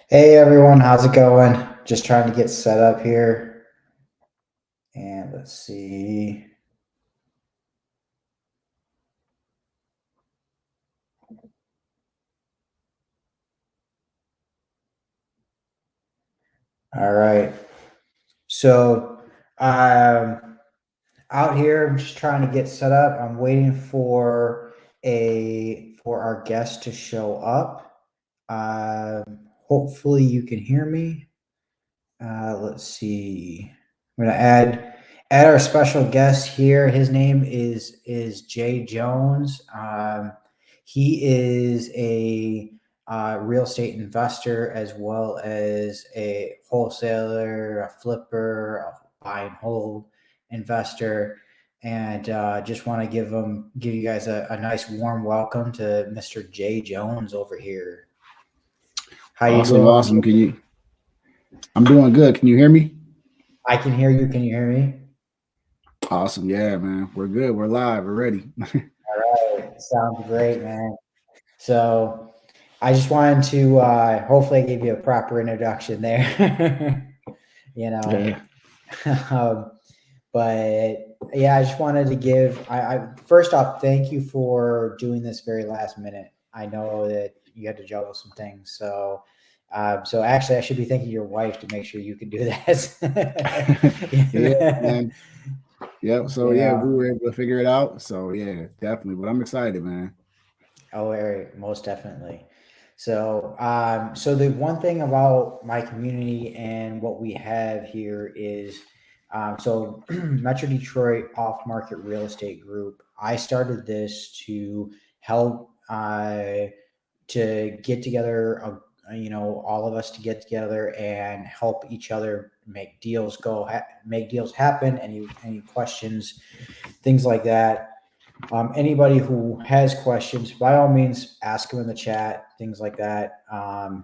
Hey everyone, how's it going? Just trying to get set up here. And let's see. All right. So, um, out here, I'm just trying to get set up. I'm waiting for our guest to show up. Hopefully you can hear me. Let's see. I'm gonna add our special guest here. His name is Jay Jones. He is a real estate investor as well as a wholesaler, a flipper, a buy and hold investor, and just want to give you guys a nice warm welcome to Mr. Jay Jones over here. How you Awesome, doing? awesome. I'm doing good. Can you hear me? I can hear you. Can you hear me? Awesome. Yeah, man. We're good. We're live. We're ready. All right, sounds great, man. So I just wanted to hopefully I gave you a proper introduction there. you know, Yeah. um, but yeah, I just wanted to give. I first off, thank you for doing this very last minute. I know that you had to juggle some things, so. So actually, I should be thanking your wife to make sure you can do Yeah, that. man. Yep. So you yeah, we know, were able to figure it out. So yeah, definitely. But I'm excited, man. Oh, right, most definitely. So the one thing about my community and what we have here is, Metro Detroit Off Market Real Estate Group. I started this to help to get together, all of us to get together and help each other make deals happen. Any questions, things like that. Anybody who has questions, by all means, ask them in the chat, things like that. And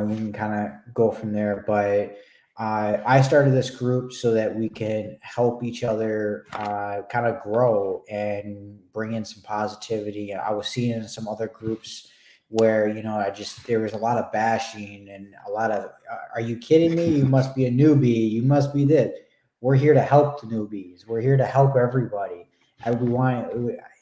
we can kind of go from there. But I started this group so that we can help each other kind of grow and bring in some positivity. And I was seeing in some other groups where there was a lot of bashing and a lot of are you kidding me, you must be a newbie, you must be this. We're here to help the newbies, we're here to help everybody. And we want,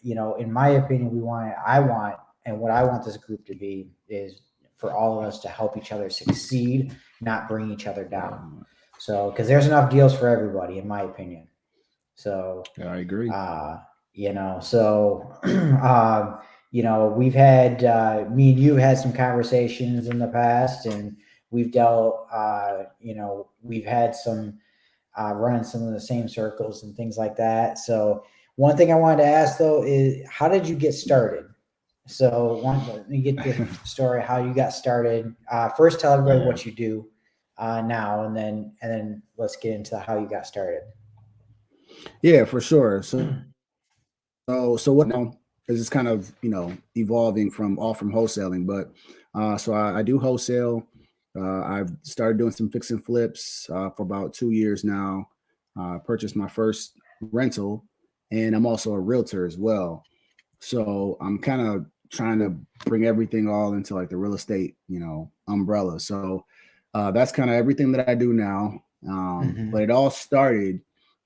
in my opinion, I want, and what I want this group to be is for all of us to help each other succeed, not bring each other down. So, because there's enough deals for everybody, in my opinion. So, Yeah, I agree. uh, so, we've had, me and you had some conversations in the past, and we've dealt, we've had some, running some of the same circles and things like that. So, one thing I wanted to ask though is, how did you get started? So let me get the story how you got started. First, tell everybody Yeah. what you do now, and then let's get into how you got started. Yeah, for sure. So what now is just kind of evolving from wholesaling, but so I do wholesale. I've started doing some fix and flips for about 2 years now. Purchased my first rental, and I'm also a realtor as well. So I'm kind of trying to bring everything all into like the real estate, umbrella. So that's kind of everything that I do now. But Hmm. it all started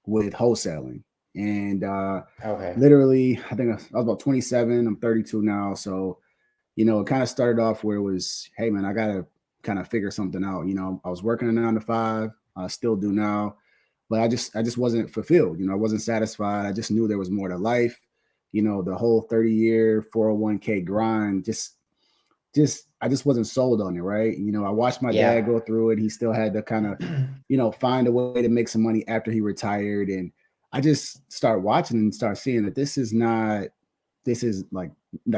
with wholesaling. And Okay. literally, I think I was about 27. I'm 32 now. So, it kind of started off where it was, hey, man, I got to kind of figure something out. I was working a 9 to 5, I still do now, but I just wasn't fulfilled. I wasn't satisfied. I just knew there was more to life. The whole 30-year 401k grind, just I just wasn't sold on it, right? I watched my dad Yeah. go through it. He still had to kind of, find a way to make some money after he retired. And I just start watching and start seeing that this is like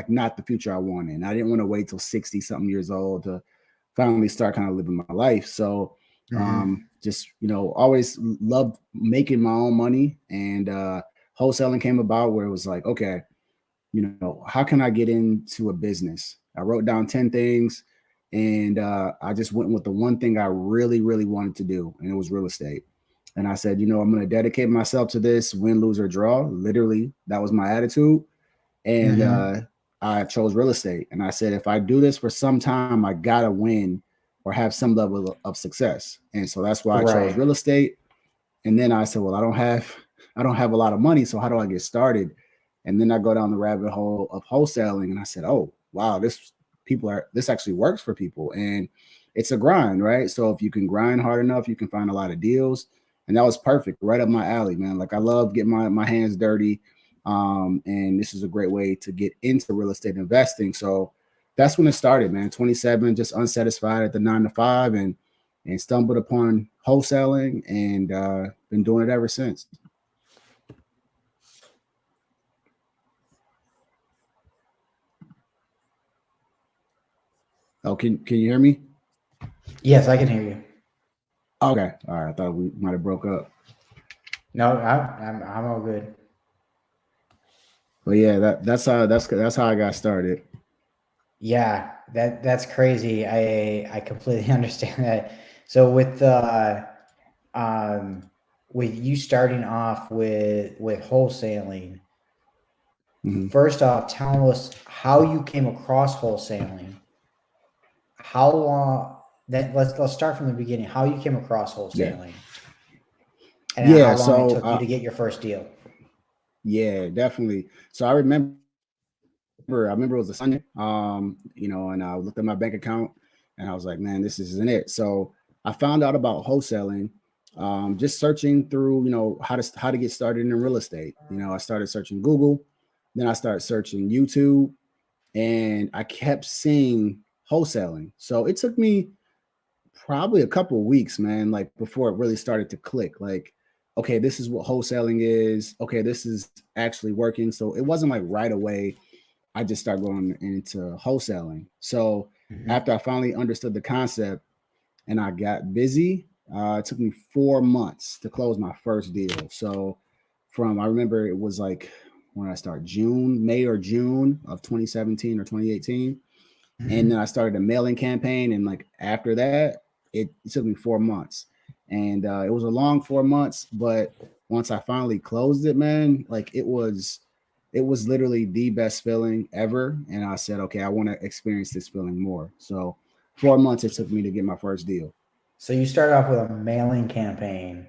not the future I wanted. And I didn't want to wait till 60 something years old to finally start kind of living my life. So Hmm. just always loved making my own money. And wholesaling came about where it was like, okay, how can I get into a business? I wrote down 10 things, and I just went with the one thing I really, really wanted to do, and it was real estate. And I said, I'm going to dedicate myself to this, win, lose, or draw. Literally, that was my attitude. And Hmm. I chose real estate. And I said, if I do this for some time, I gotta win or have some level of success. And so that's why I chose Right. real estate. And then I said, well, I don't have a lot of money. So how do I get started? And then I go down the rabbit hole of wholesaling. And I said, oh, wow, this actually works for people. And it's a grind, right? So if you can grind hard enough, you can find a lot of deals. And that was perfect, right up my alley, man. Like I love getting my hands dirty. And this is a great way to get into real estate investing. So that's when it started, man. 27, just unsatisfied at the 9 to 5 and stumbled upon wholesaling and been doing it ever since. Oh, can you hear me? Yes, I can hear you. Okay. All right. I thought we might have broke up. No, I'm all good. But yeah, that's how I got started. Yeah, that's crazy. I completely understand that. So with you starting off with wholesaling, Mhm. first off, tell us how you came across wholesaling. How long that let's start from the beginning. How you came across Yeah. wholesaling and how Yeah. long it So took you to get your first deal. yeah, definitely. So I remember it was a Sunday, and I looked at my bank account and I was like, man, this isn't it. So I found out about wholesaling, just searching through, how to get started in real estate. I started searching Google, then I started searching YouTube, and I kept seeing wholesaling. So it took me probably a couple of weeks, man, like before it really started to click. Like, okay, this is what wholesaling is. Okay, this is actually working. So it wasn't like right away I just started going into wholesaling. So Mhm. after I finally understood the concept and I got busy, it took me 4 months to close my first deal. So I remember it was like when I started May or June of 2017 or 2018. And then I started a mailing campaign. And like after that, it took me 4 months. And it was a long 4 months, but once I finally closed it, man, like it was literally the best feeling ever. And I said, okay, I want to experience this feeling more. So 4 months it took me to get my first deal. So you started off with a mailing campaign.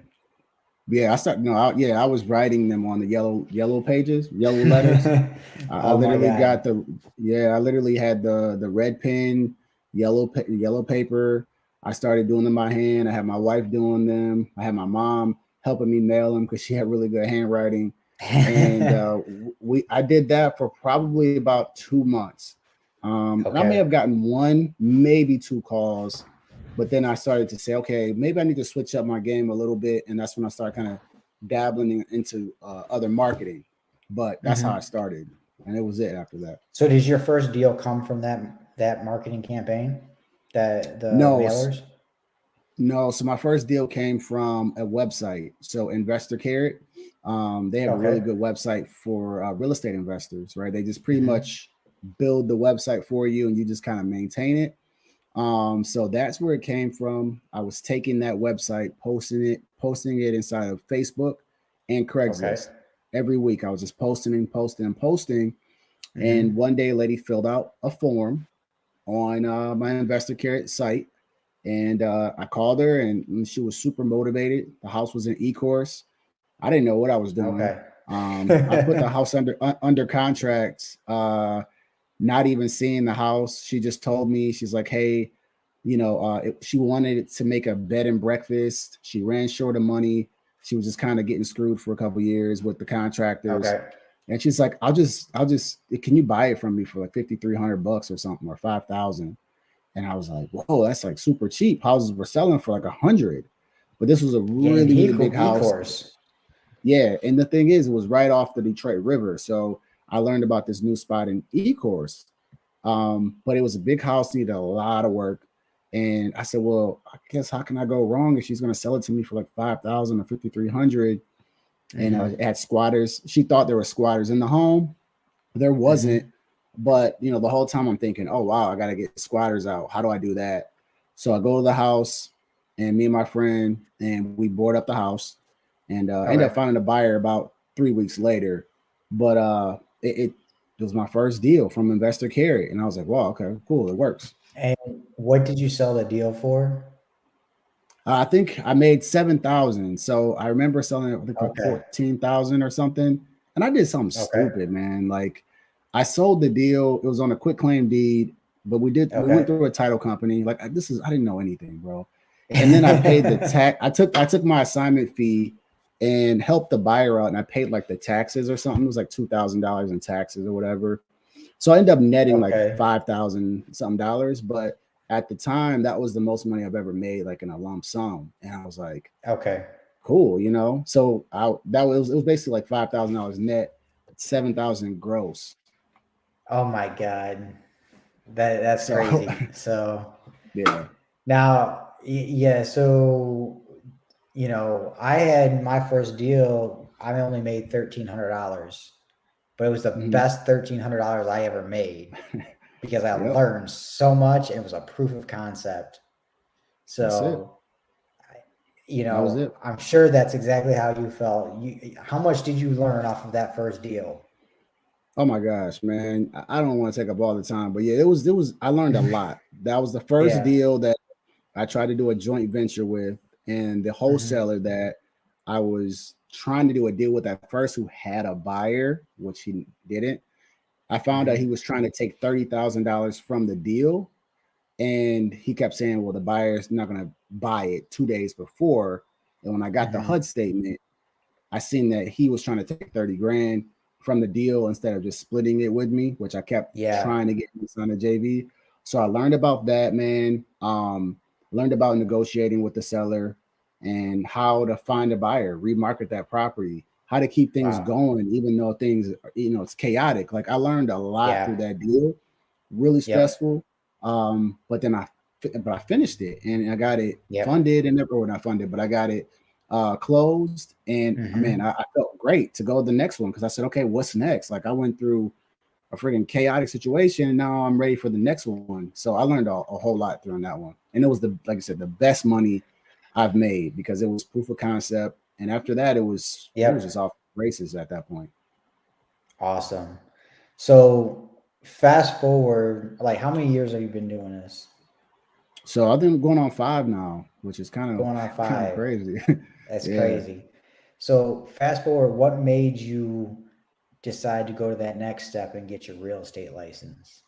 Yeah, I started. No, I was writing them on the yellow pages, yellow letters. I Oh my literally got God. the yeah. I literally had the red pen, yellow paper. I started doing them by hand. I had my wife doing them. I had my mom helping me mail them because she had really good handwriting. And I did that for probably about 2 months. And I may Okay. have gotten one, maybe two calls, but then I started to say, okay, maybe I need to switch up my game a little bit, and that's when I started kind of dabbling into other marketing. But that's how I Mhm. started, and it was it after that. So did your first deal come from that marketing campaign? The No, mailers? no. So my first deal came from a website. So Investor Carrot, they have a really Okay. good website for real estate investors, right? They just pretty Mhm. much build the website for you, and you just kind of maintain it. So that's where it came from. I was taking that website, posting it inside of Facebook and Okay. Craigslist. Every week I was just posting and posting and posting. And Mhm. one day a lady filled out a form on my Investor Carrot site. And I called her and she was super motivated. The house was in e-course. I didn't know what I was doing. Okay. I put the house under contract, not even seeing the house. She just told me, she's like, hey, she wanted to make a bed and breakfast. She ran short of money. She was just kind of getting screwed for a couple years with the contractors. Okay. And she's like, can you buy it from me for like $5,300 or something, or 5,000? And I was like, whoa, that's like super cheap. Houses were selling for like 100, but this was a Yeah, in really, really big house. e-course. Yeah, and the thing is, it was right off the Detroit River, so I learned about this new spot in E-course. But it was a big house, needed a lot of work, and I said, well, I guess how can I go wrong if she's going to sell it to me for like 5,000 or 5,300? And it Mhm. had squatters. She thought there were squatters in the home. There wasn't, Mhm. but the whole time I'm thinking, oh wow, I got to get squatters out. How do I do that? So I go to the house, and me and my friend, and we board up the house, and ended up Okay. finding a buyer about 3 weeks later. But it was my first deal from Investor Carry, and I was like, wow, okay, cool, it works. And what did you sell the deal for? I think I made 7,000. So I remember selling it I think for Okay. 14,000 or something. And I did something Okay. stupid, man. Like I sold the deal. It was on a quick claim deed, but we went Okay. through a title company. Like I didn't know anything, bro. And then I paid the tax. I took my assignment fee and helped the buyer out, and I paid like the taxes or something. It was like $2,000 in taxes or whatever. So I ended up netting like Okay. 5,000 something dollars, but at the time that was the most money I've ever made, like in a lump sum. And I was like, Okay. cool, you know. So it was basically like $5,000 net, 7,000 gross. Oh my God. That's So crazy. So yeah. now, yeah. So, I had my first deal. I only made $1,300, but it was the Mhm. best $1,300 I ever made because I Yep. learned so much. And it was a proof of concept. That's it. So, That was it. I'm sure that's exactly how you felt. How much did you learn off of that first deal? Oh my gosh, man. I don't want to take up all the time, but yeah, I learned a lot. That was the first Yeah. deal that I tried to do a joint venture with, and the Hmm. wholesaler that I was trying to do a deal with at first, who had a buyer, which he didn't. I found out he Hmm. was trying to take $30,000 from the deal, and he kept saying, "Well, the buyer's not going to buy it 2 days before." And when I got the Hmm. HUD statement, I seen that he was trying to take 30 grand from the deal instead of just splitting it with me, which I kept Yeah. trying to get him to sign a JV. So I learned about that, man. Learned about negotiating with the seller and how to find a buyer, remarket that property, how to keep things Wow. going, even though it's chaotic. Like I learned a lot through Yeah. that deal. Really Yep. stressful. But then I finished it and I got it Yep. funded and or not funded, but I got it closed. And man, Hmm. I felt great to go to the next one because I said, okay, what's next? Like I went through a freaking chaotic situation and now I'm ready for the next one. So I learned a whole lot during that one. And it was like I said, the best money I've made because it was proof of concept. And after that, it was just Yep. off races at that point. Awesome. So fast forward, like how many years have you been doing this? So I've been going on 5 now, which is kind Going on of kind of 5. crazy. That's Yeah. crazy. So fast forward, what made you decide to go to that next step and get your real estate license?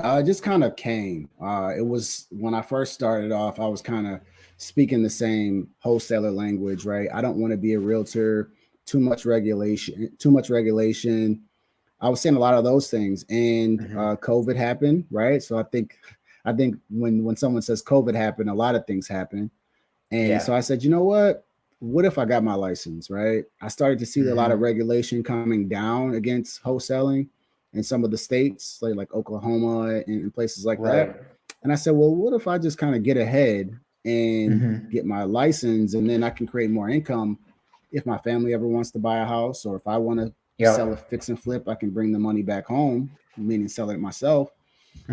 It just kind of came. It was when I first started off, I was kind of speaking the same wholesaler language, right? I don't want to be a realtor, too much regulation, too much regulation. I was saying a lot of those things, and Hmm. COVID happened, right? So I think when someone says COVID happened, a lot of things happen. And Yeah. so I said, you know what? What if I got my license, right? I started to see a lot of Hmm. regulation coming down against wholesaling in some of the states, like Oklahoma and places like Right. that. And I said, well, what if I just kind of get ahead and Hmm. get my license and then I can create more income if my family ever wants to buy a house or if I want to sell a Yep. fix and flip, I can bring the money back home, meaning sell it myself.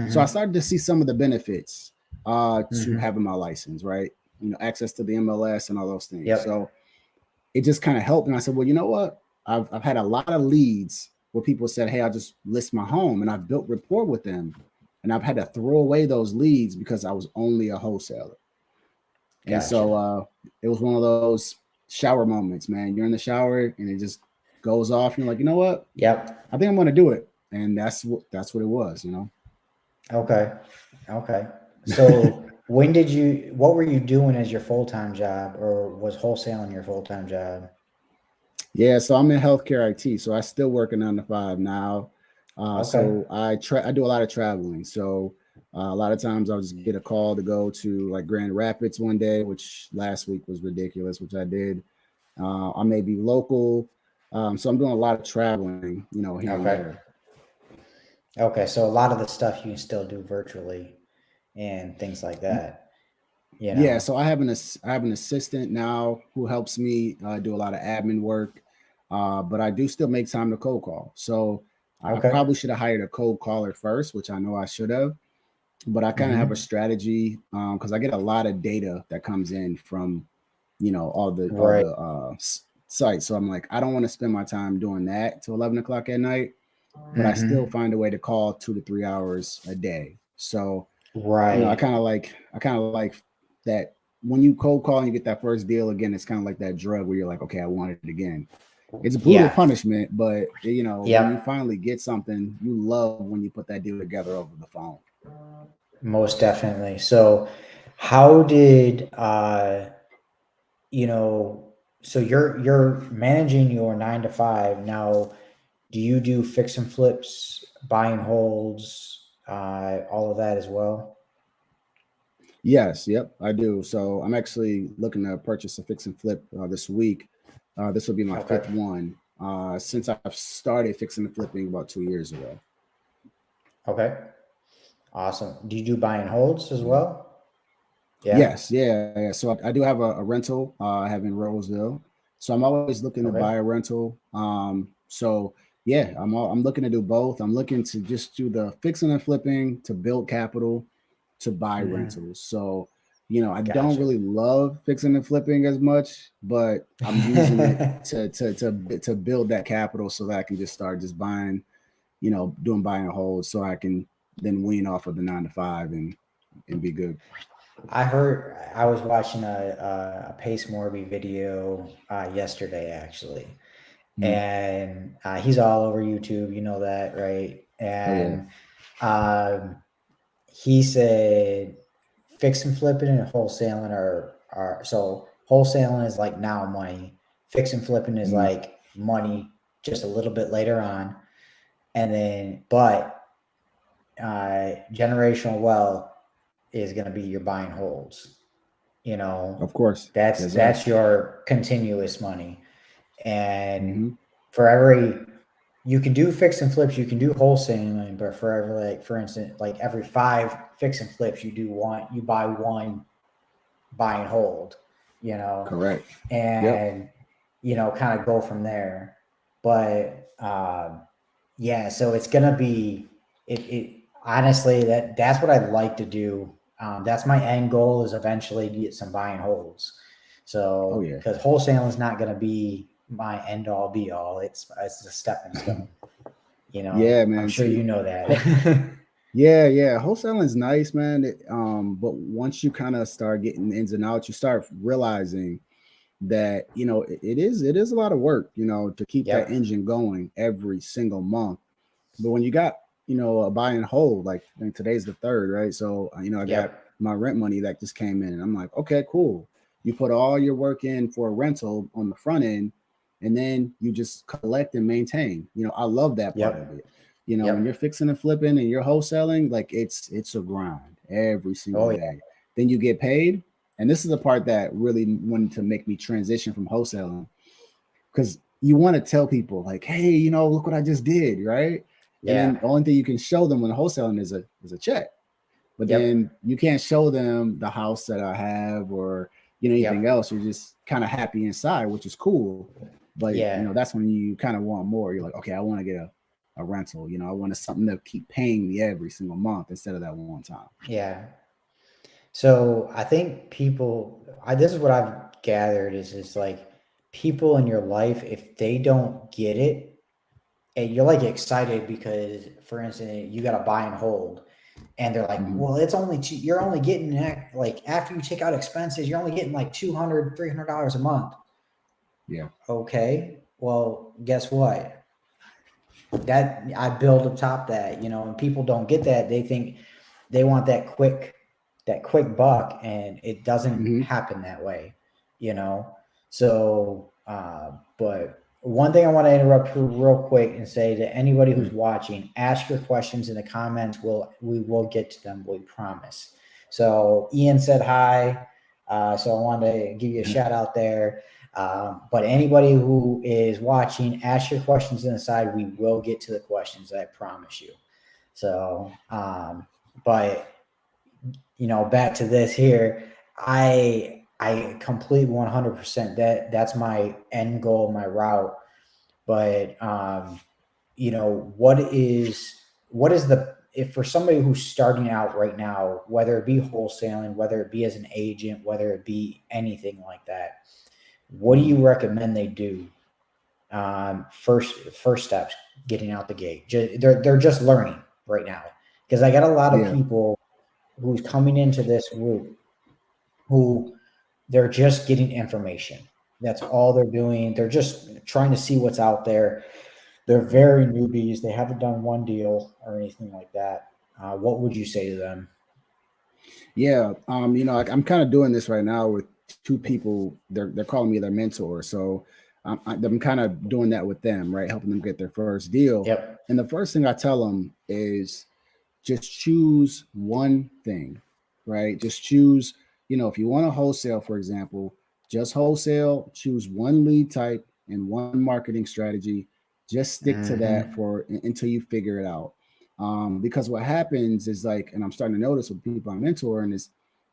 So I Hmm. started to see some of the benefits to Hmm. having my license, right? Access to the MLS and all those things. Yep. So it just kind of helped. And I said, well, you know what? I've had a lot of leads where people said, hey, I'll just list my home. And I've built rapport with them. And I've had to throw away those leads because I was only a wholesaler. And so Gotcha. it was one of those shower moments, man. You're in the shower and it just goes off. And you're like, you know what? Yep. I think I'm going to do it. And that's what it was. Okay. Okay. So what were you doing as your full-time job, or was wholesaling your full-time job? Yeah, so I'm in healthcare IT, so I still work a 9 to 5 now. Okay. So I do a lot of traveling. So a lot of times I'll just get a call to go to like Grand Rapids one day, which last week was ridiculous, which I did. I may be local, so I'm doing a lot of traveling, here and Okay. there. Okay. So a lot of the stuff you can still do virtually and things like that, you Yeah, know. so I have an assistant now who helps me do a lot of admin work, but I do still make time to cold call. So I Okay. probably should have hired a cold caller first, which I know I should have. But I kind of have a Hmm. strategy because I get a lot of data that comes in from all Right. the sites. So I'm like, I don't want to spend my time doing that till 11 o'clock at night. but I still Hmm. find a way to call 2 to 3 hours a day. So, I Right. kind of like that when you cold call and you get that first deal again, it's kind of like that drug where you're like, okay, I want it again. It's brutal Yeah. punishment, but when you Yep. finally get something, you love when you put that deal together over the phone. Most definitely. So, how did you know? So you're managing your 9 to 5 now. Do you do fix and flips, buy and holds, all of that as well? Yes, yep, I do. So I'm actually looking to purchase a fix and flip this week. This will be my Okay. fifth one since I've started fixing and flipping about 2 years ago. Okay. Awesome. Do you do buy and holds as Yeah. well? Yeah. Yes, yeah, yeah. So I do have a rental. I have in Roseville, so I'm always looking to Okay. buy a rental. So yeah, I'm looking to do both. I'm looking to just do the fixing and flipping to build capital to buy Hmm. rentals. So I don't Gotcha. really love fixing and flipping as much, but I'm using it to build that capital so that I can just start just buying, doing buy and hold, so I can then wean off of the 9 to 5 and be good. I was watching a Pace Morby video yesterday actually, Mhm. and he's all over YouTube. You know that, right? Oh yeah. And um, he said fix and flipping and wholesaling are so wholesaling is like now money. Fix and flipping is Mhm. like money just a little bit later on, and then but generational wealth is going to be your buy and holds. You know, Of course. that's Yes, sir. that's your continuous money. And Hmm. for every you can do fix and flips, you can do wholesaling, but for every like for instance, like every 5 fix and flips, you buy one buy and hold, you know, Correct. Yep. and kind of go from there. But yeah, so it's gonna be it honestly that's what I'd like to do. That's my end goal is eventually to get some buy and holds. Oh So yeah. because wholesaling is not gonna be my end all be all. It's a stepping stone. Yeah, I'm man. sure See, you know ho- that. yeah, yeah. Wholesaling is nice, man. But once you kind of start getting the ins and outs, you start realizing that it is a lot of work, to keep that Yep. engine going every single month. But when you got a buy and hold, like I think today's the third, right? So I got Yep. my rent money that just came in, and I'm like, okay, cool. You put all your work in for a rental on the front end, and then you just collect and maintain. I love that part of Yep. it. When you're Yep. fixing and flipping and you're wholesaling, like it's a grind every single Oh yeah. day. Then you get paid, and this is the part that really wanted to make me transition from wholesaling, because you want to tell people like, hey, look what I just did, right? And then Yeah. the only thing you can show them when wholesaling is a check. But Yep. then you can't show them the house that I have, or anything Yep. else. You're just kind of happy inside, which is cool. But Yeah. that's when you kind of want more. You're like, okay, I want to get a rental. I want something to keep paying me every single month instead of that one time. Yeah. So I think this is what I've gathered is like people in your life, if they don't get it, and you're like excited because, for instance, you got to buy and hold, and they're like, Hmm. well, you're only getting that, like after you take out expenses, you're only getting like $200, $300 a month. Yeah. Okay. Well, guess what? That I build atop that, and people don't get that. They think they want that quick buck, and it doesn't Hmm. happen that way, you know. So, but one thing I want to interrupt real quick and say to anybody who's watching, ask your questions in the comments. We will get to them. We promise. So Ian said hi. So I wanted to give you a shout out there. But anybody who is watching, ask your questions in the side. We will get to the questions. I promise you. So, but back to this here. I complete 100% that's my end goal, my route. But what is the if for somebody who's starting out right now, whether it be wholesaling, whether it be as an agent, whether it be anything like that, what do Hmm. you recommend they do? first steps getting out the gate. They're just learning right now, because I got a lot of Yeah. people who's coming into this group who they're just getting information. That's all they're doing. They're just trying to see what's out there. They're very newbies. They haven't done one deal or anything like that. What would you say to them? Yeah. I'm kind of doing this right now with two people. They're calling me their mentor. So I'm kind of doing that with them, right? Helping them get their first deal. Yep. And the first thing I tell them is just choose one thing, right? Just choose, if you want to wholesale, for example, just wholesale, choose one lead type and one marketing strategy. Just stick to that Mm-hmm. until you figure it out. Because what happens is and I'm starting to notice with people I'm mentoring is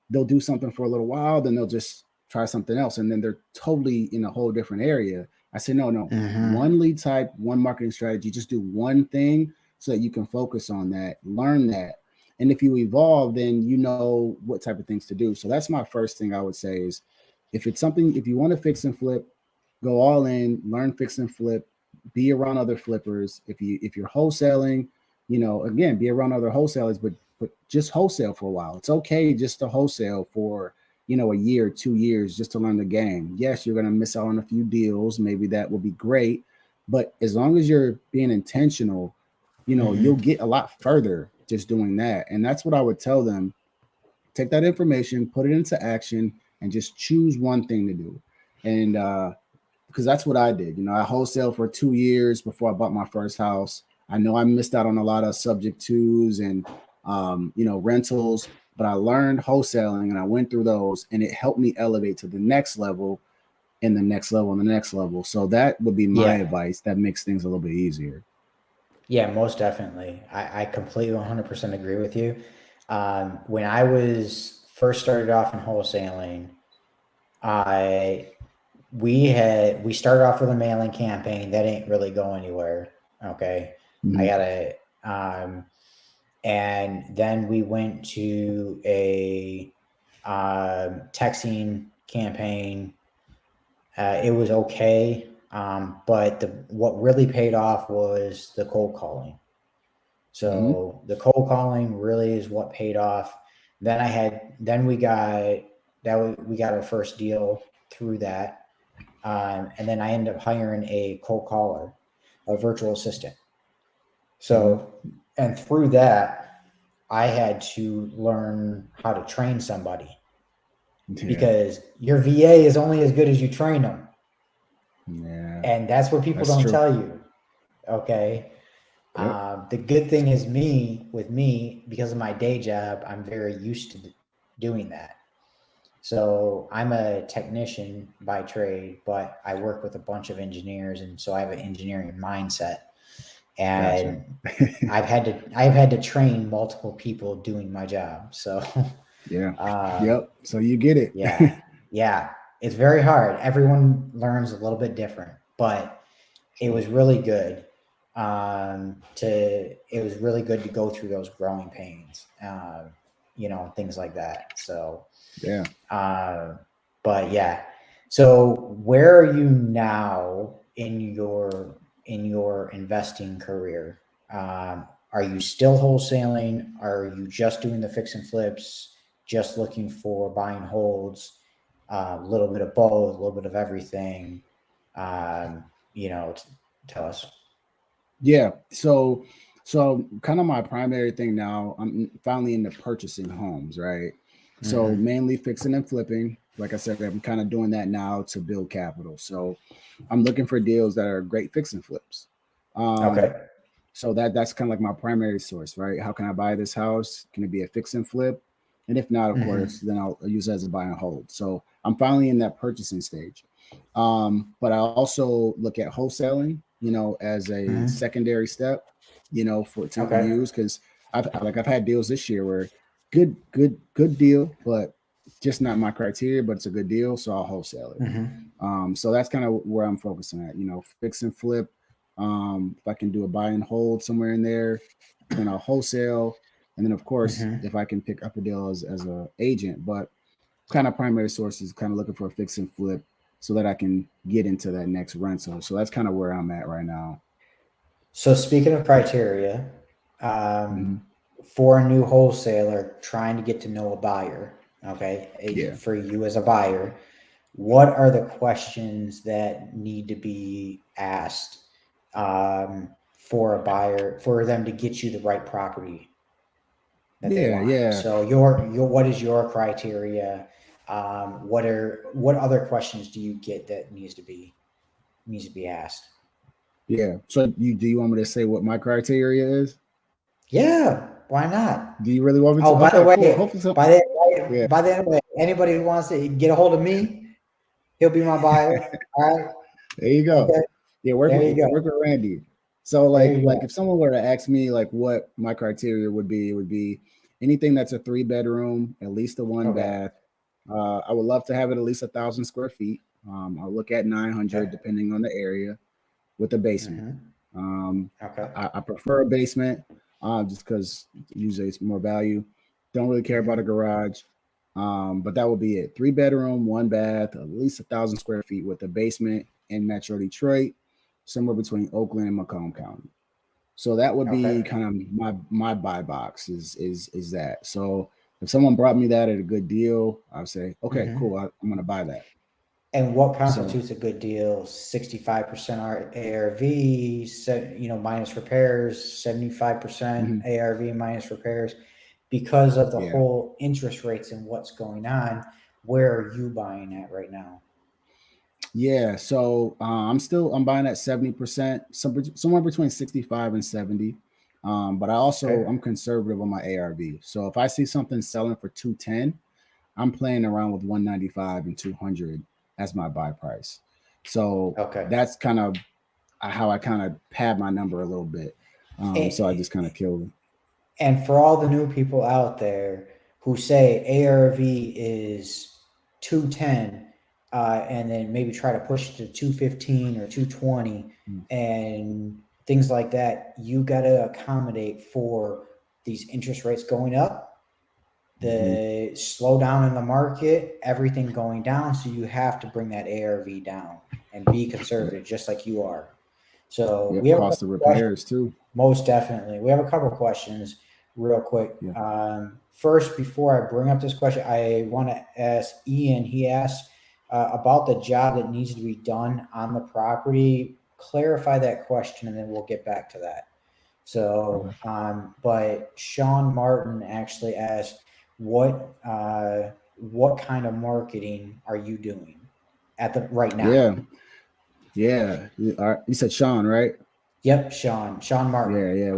they'll do something for a little while, then they'll just try something else, and then they're totally in a whole different area. I say, no, Mm-hmm. one lead type, one marketing strategy, just do one thing so that you can focus on that, learn that. And if you evolve, then you know what type of things to do. So that's my first thing I would say is if you want to fix and flip, go all in, learn fix and flip, be around other flippers. If you're wholesaling, again, be around other wholesalers, but just wholesale for a while. It's okay just to wholesale for a year, 2 years, just to learn the game. Yes, you're going to miss out on a few deals. Maybe that will be great. But as long as you're being intentional, you'll Mm-hmm. get a lot further just doing that. And that's what I would tell them. Take that information, put it into action, and just choose one thing to do. And because that's what I did. I wholesaled for 2 years before I bought my first house. I know I missed out on a lot of subject twos and rentals, but I learned wholesaling and I went through those, and it helped me elevate to the next level and the next level and the next level. So that would be my Yeah. advice. That makes things a little bit easier. Yeah, most definitely. I completely 100% agree with you. When I was first started off in wholesaling, I we started off with a mailing campaign that ain't really go anywhere. Okay, I Mhm. gotta and then we went to a texting campaign. It was okay, but what really paid off was the cold calling. Mhm. So the cold calling really is what paid off. Then we got our first deal through that. And then I ended up hiring a cold caller, a virtual assistant. Mhm. So, and through that, I had to learn how to train somebody, Yeah. because your VA is only as good as you train them. Yeah. And that's what people That's don't true. tell you. Okay. Yep. The good thing is with me, because of my day job, I'm very used to doing that. So I'm a technician by trade, but I work with a bunch of engineers, and so I have an engineering mindset. Gotcha. And I've had to train multiple people doing my job. So Yeah. um, Yep. So you get it. yeah, yeah, it's very hard. Everyone learns a little bit different, but it was really good. It was really good to go through those growing pains, things like that. So Yeah. uh, but yeah. So where are you now in your investing career? Are you still wholesaling? Are you just doing the fix and flips? Just looking for buying holds? A little bit of both, a little bit of everything. Um, tell us. Yeah. So kind of my primary thing now, I'm finally into purchasing homes, right? So Mm-hmm. mainly fixing and flipping. Like I said, I'm kind of doing that now to build capital. So I'm looking for deals that are great fix and flips. Um, Okay. so that's kind of like my primary source, right? How can I buy this house? Can it be a fix and flip? And if not, of course, Mm-hmm. then I'll use it as a buy and hold. So I'm finally in that purchasing stage. But I also look at wholesaling, as a Mm-hmm. secondary step, for to Okay. use because I've had deals this year where good deal, but just not my criteria, but it's a good deal, so I'll wholesale it. Mm-hmm. So that's kind of where I'm focusing at, fix and flip. If I can do a buy and hold somewhere in there, then I'll wholesale. And then of course, Mm-hmm. if I can pick up a deal as a agent, but kind of primary sources, kind of looking for a fix and flip so that I can get into that next rental. So that's kind of where I'm at right now. So speaking of criteria, Hmm. for a new wholesaler trying to get to know a buyer, okay, Yeah. for you as a buyer, what are the questions that need to be asked for a buyer for them to get you the right property that they Yeah. want? Yeah. So your what is your criteria? What other questions do you get that needs to be asked? Yeah. So do you want me to say what my criteria is? Yeah, why not? Do you really want me to? Oh, by the Okay, cool. way, Hopefully, so. Yeah. by the way, anybody who wants to get a hold of me, he'll be my buyer. All right. There you go. Okay. Yeah, There you work go. with Randy. So There you like go. if someone were to ask me like what my criteria would be, it would be anything that's a 3 bedroom, at least a one Okay. bath. I would love to have it at least 1,000 square feet. I'll look at 900 Okay. depending on the area with a basement. Mm-hmm. Um, Okay. I prefer a basement just because usually it's more value. Don't really care about a Mm-hmm. garage. But that would be it. 3 bedroom, one bath, at least 1,000 square feet with a basement in Metro Detroit, somewhere between Oakland and Macomb County. So that would be Okay. kind of my buy box is that. So if someone brought me that at a good deal, I'd say, okay, Mm-hmm. cool, I'm gonna buy that. And what So constitutes a good deal? 65% ARV, minus repairs, 75% mhm, ARV minus repairs. Because of the yeah. whole interest rates and what's going on, where are you buying at right now? Yeah, so I'm buying at 70%, somewhere between 65 and 70. But Okay. I'm conservative on my ARV. So if I see something selling for 210, I'm playing around with 195 and 200 as my buy price. So Okay. that's kind of how I kind of pad my number a little bit. So I just kind of killed. And for all the new people out there who say ARV is 210, and then maybe try to push it to 215 or 220 and things like that, you got to accommodate for these interest rates going up, Mm-hmm. the slowdown in the market, everything going down. So you have to bring that ARV down and be Yep. conservative, just like you are. So we Yep. have a Cost couple of of questions. repairs too. Most definitely. We have a couple of questions real quick. Yeah. First, before I bring up this question, I want to ask Ian. He asked about the job that needs to be done on the property. Clarify that question and then we'll get back to that. So, Okay. but Sean Martin actually asked, what kind of marketing are you doing at the right now? Yeah. Yeah. You said Sean, right? Yep, Sean Martin. Yeah, yeah.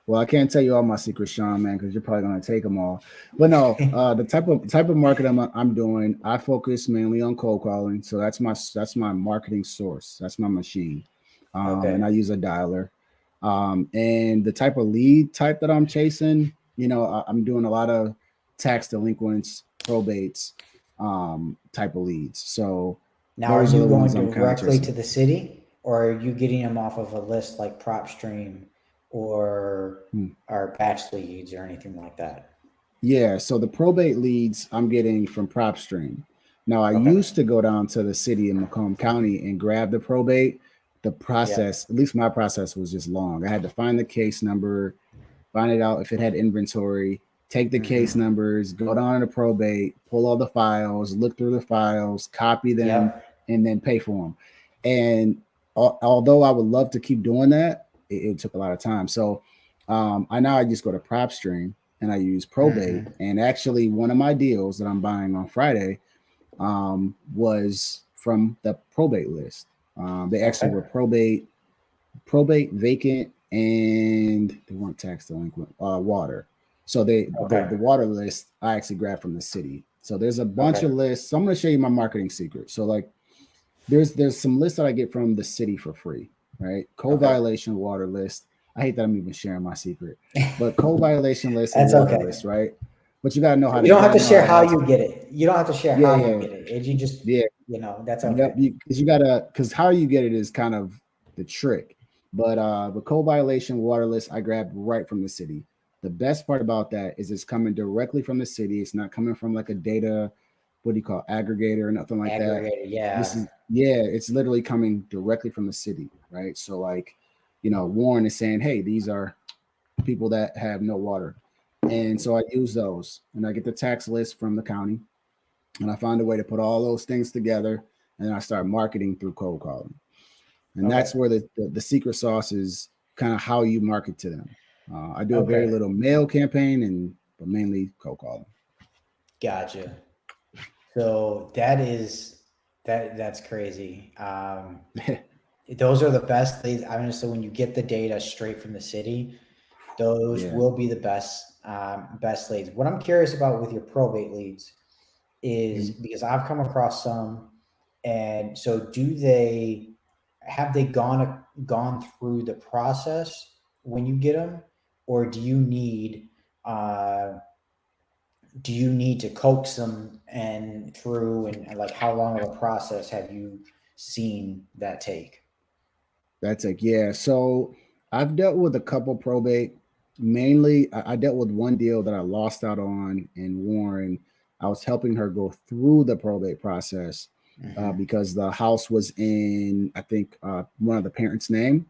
Well, I can't tell you all my secrets, Sean, man, because you're probably gonna take them all. But no, the type of market I'm doing, I focus mainly on cold calling. So that's my marketing source. That's my machine, and Okay. I use a dialer. And the type of lead type that I'm chasing, I'm doing a lot of tax delinquents, probates, type of leads. So Now, are those are you the ones going I'm kind of directly chasing. to the city, or are you getting them off of a list like PropStream or Hmm. Batch Leads or anything like that? Yeah, so the probate leads I'm getting from PropStream. Now, I Okay. used to go down to the city in Macomb County and grab the probate. The Yep. process, at least my process, was just long. I had to find the case number, find it out if it had inventory, take the case Mm-hmm. numbers, go down to probate, pull all the files, look through the files, copy them, Yep. and then pay for them. And although I would love to keep doing that, it took a lot of time. So I just go to PropStream and I use probate. Mm-hmm. And actually, one of my deals that I'm buying on Friday was from the probate list. They actually Okay. were probate, vacant, and they weren't tax delinquent. Water. So the Okay. water list I actually grabbed from the city. So there's a bunch Okay. of lists. So I'm going to show you my marketing secret. So like there's some lists that I get from the city for free, right? Code Okay. violation water list. I hate that I'm even sharing my secret, but code violation list and That's water okay. list, right? But you You don't have to know how share to how ask. you get it. You don't have to share Yeah, how you yeah, get it. You just, yeah. that's Yep, okay. because you gotta because how you get it is kind of the trick. But the code violation water list I grabbed right from the city. The best part about that is it's coming directly from the city. It's not coming from like a data what do you call aggregator or nothing like that. Aggregated, This yeah. is it's literally coming directly from the city, right? So like, Warren is saying, hey, these are people that have no water. And so I use those and I get the tax list from the county and I find a way to put all those things together and I start marketing through cold calling. And Okay. that's where the secret sauce is kind of how you market to them. I do a very Okay. little mail campaign but mainly cold calling. Gotcha. So that's crazy. Those are the best leads. I mean, so when you get the data straight from the city, those Yeah. will be the best leads. What I'm curious about with your probate leads is because I've come across some, and so have they gone through the process when you get them, or do you need to coax them and through, and like how long of a process have you seen that take? That's it. Yeah. So I've dealt with a couple probate. Mainly, I dealt with one deal that I lost out on in Warren. I was helping her go through the probate process Mm-hmm. because the house was in, I think, one of the parents' name,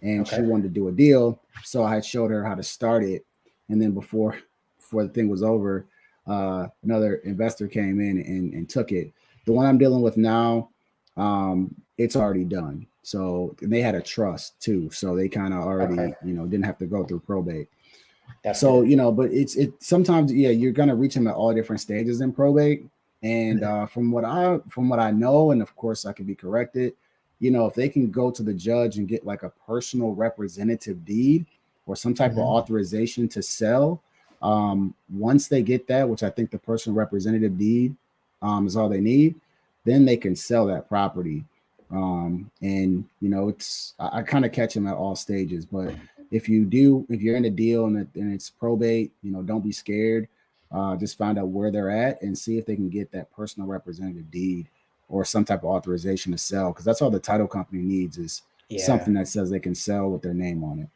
and she Okay. wanted to do a deal. So I had showed her how to start it, and then before the thing was over, another investor came in and took it. The one I'm dealing with now, it's already done. So they had a trust too. So they kind of Okay. already, didn't have to go through probate. That's So, good. but it sometimes, yeah, you're gonna reach them at all different stages in probate. And from what I know, and of course I could be corrected, if they can go to the judge and get like a personal representative deed or some type of Mm-hmm. authorization to sell, once they get that, which I think the personal representative deed is all they need, then they can sell that property. And it's I kind of catch them at all stages. But if you're in a deal and it's probate, don't be scared. Just find out where they're at and see if they can get that personal representative deed or some type of authorization to sell, because that's all the title company needs is Yeah. something that says they can sell with their name on it.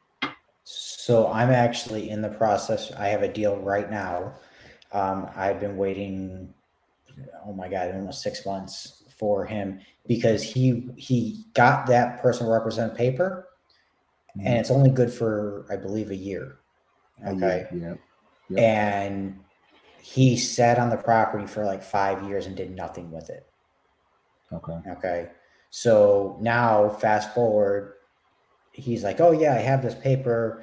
So I'm actually in the process. I have a deal right now. I've been waiting, oh my God, almost 6 months for him because he got that personal representative paper, and Mhm. it's only good for, I believe, a year. A year, Okay. yeah, yep, And he sat on the property for like 5 years and did nothing with it. okay, Okay. So now, fast forward, he's like, "Oh yeah, I have this paper."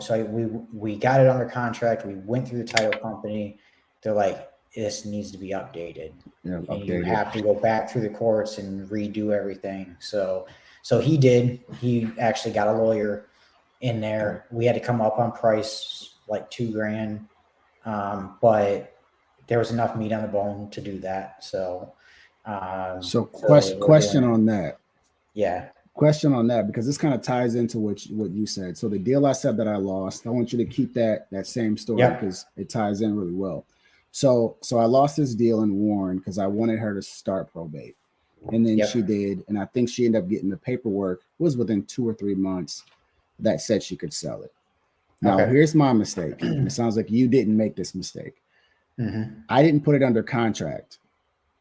So we got it under contract. We went through the title company. They're like, "This needs to be updated, yeah, and you updated, have to go back through the courts and redo everything." So he did. He actually got a lawyer in okay. there. We had to come up on price like $2,000, but there was enough meat on the bone to do that. So So we're doing question it. on that. Yeah. Question on that, because this kind of ties into what you said. So the deal I said that I lost, I want you to keep that same story Yep. because it ties in really well. So I lost this deal in Warren because I wanted her to start probate, and then she Yep. did, and I think she ended up getting the paperwork. It was within 2 or 3 months that said she could sell it. Now Okay. here's my mistake, and it sounds like you didn't make this mistake. Mm-hmm. I didn't put it under contract.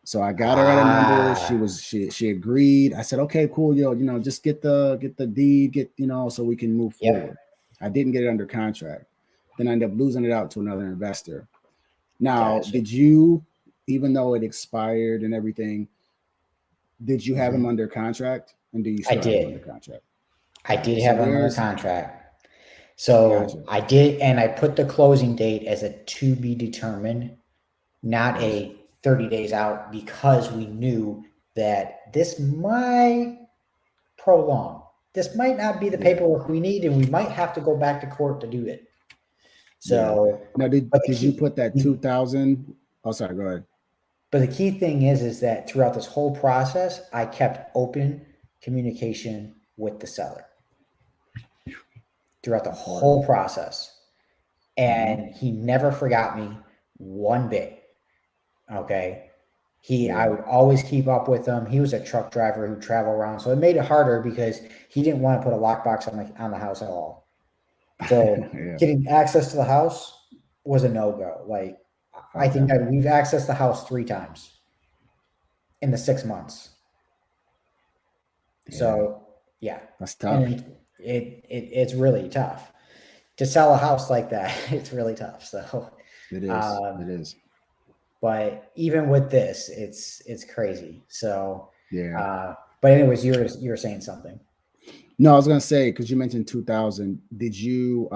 So I got her at a number. Ah, She agreed. I said, okay, cool, yo, just get the deed, so we can move forward. yep. I didn't get it under contract. Then I ended up losing it out to another investor. Now, Gotcha. did you, even though it expired and everything, did you have him Mm-hmm. under contract? And do you I still have him under did. contract? I All right. did So have them under there's contract. So gotcha. I did, and I put the closing date as a to be determined, not Gotcha. a 30 days out, because we knew that this might prolong. This might not be the Yeah. paperwork we need, and we might have to go back to court to do it. Yeah. So, Now, did but the did you key, put that 2000? Oh, sorry. Go ahead. but the key thing is that throughout this whole process, I kept open communication with the seller throughout the Important. whole process. Mm-hmm. And he never forgot me one bit. Okay. I Yeah. would always keep up with him. He was a truck driver who traveled around. So it made it harder because he didn't want to put a lockbox on the house at all. So Yeah. getting access to the house was a no-go. Like I think that we've accessed the house 3 times in the 6 months. Yeah, So yeah, that's tough. and it's really tough to sell a house like that. It's really tough. So, It is. um, It is. but even with this, it's crazy. So, Yeah. but anyways, you were saying something. No, I was gonna say because you mentioned 2000. Did you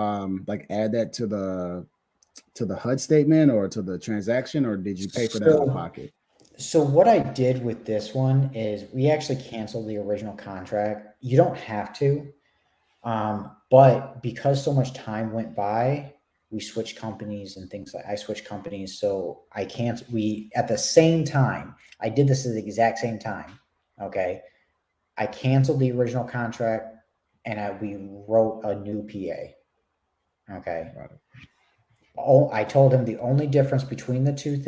like add that to the HUD statement or to the transaction, or did you pay for that out of So, pocket? so what I did with this one is we actually canceled the original contract. You don't have to, but because so much time went by, we switched companies and things like I switched companies. So I can't, we at the same time, I did this at the exact same time. Okay. I canceled the original contract and we wrote a new PA. Okay. Got it. Oh, I told him the only difference between the two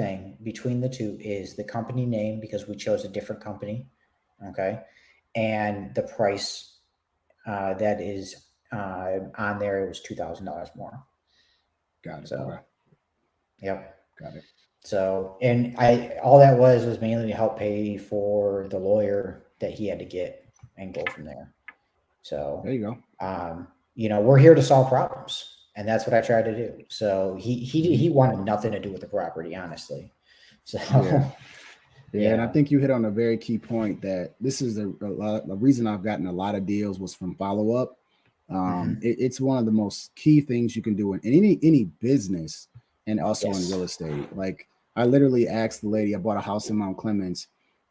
is the company name because we chose a different company. Okay. And the price that is on there, it was $2,000 more. Got it. So, Okay. yep. Got it. So, and all that was mainly to help pay for the lawyer that he had to get and go from there. So, There you go. we're here to solve problems, and that's what I tried to do. So he wanted nothing to do with the property, honestly. So, Yeah. Yeah, and I yeah. think you hit on a very key point that this is the reason I've gotten a lot of deals was from follow up. Mhm. It's one of the most key things you can do in any business and also in Yes. real estate. Like I literally asked the lady, I bought a house in Mount Clemens